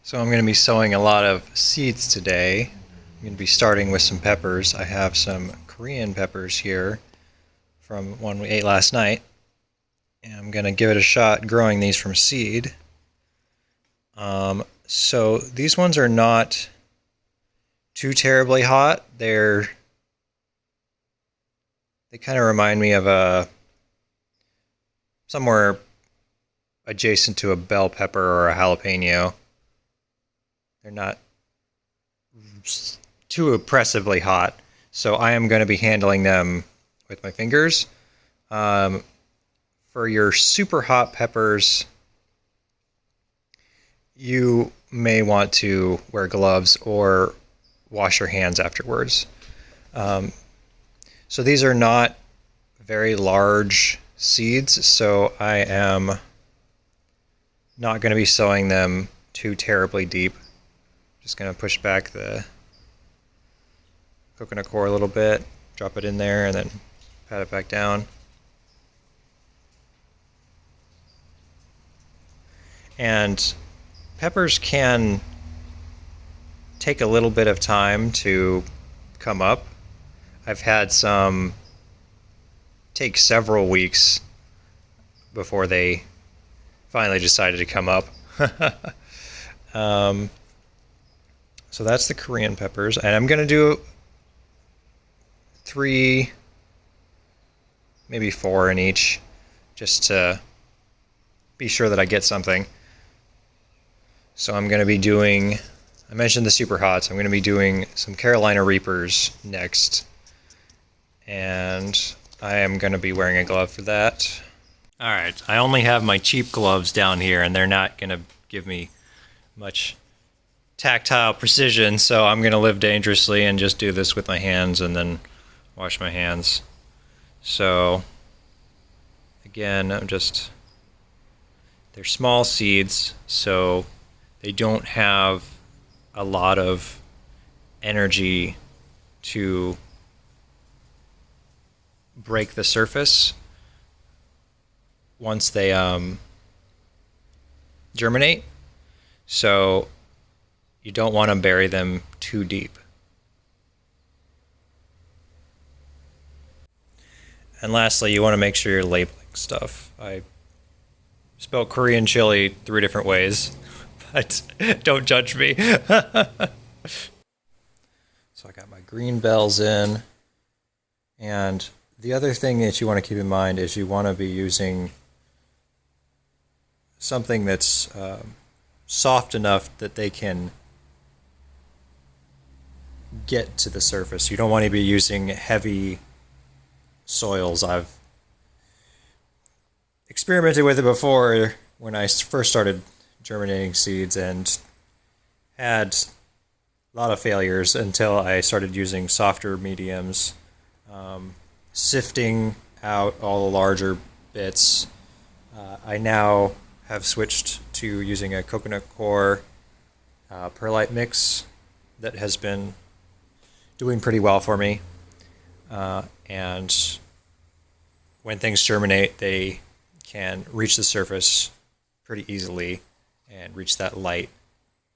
So I'm going to be sowing a lot of seeds today. I'm going to be starting with some peppers. I have some Korean peppers here from one we ate last night. And I'm going to give it a shot growing these from seed. So these ones are not too terribly hot. They kind of remind me of somewhere adjacent to a bell pepper or a jalapeno. They're not too oppressively hot, so I am going to be handling them with my fingers. For your super hot peppers, you may want to wear gloves or wash your hands afterwards. So these are not very large seeds, so I am not going to be sowing them too terribly deep. Just going to push back the coconut core a little bit, drop it in there, and then pat it back down. And peppers can take a little bit of time to come up. I've had some take several weeks before they finally decided to come up. So that's the Korean peppers, and I'm going to do 3, maybe 4 in each, just to be sure that I get something. So I'm going to be doing, I mentioned the super hots, I'm going to be doing some Carolina Reapers next, and I am going to be wearing a glove for that. Alright, I only have my cheap gloves down here, and they're not going to give me much tactile precision, so I'm going to live dangerously and just do this with my hands and then wash my hands. So again, they're small seeds, so they don't have a lot of energy to break the surface once they germinate. So you don't want to bury them too deep. And lastly, you want to make sure you're labeling stuff. I spelled Korean chili 3 different ways, but don't judge me. So I got my green bells in. And the other thing that you want to keep in mind is you want to be using something that's soft enough that they can get to the surface. You don't want to be using heavy soils. I've experimented with it before when I first started germinating seeds and had a lot of failures until I started using softer mediums, sifting out all the larger bits. I now have switched to using a coconut core perlite mix that has been doing pretty well for me. And when things germinate, they can reach the surface pretty easily and reach that light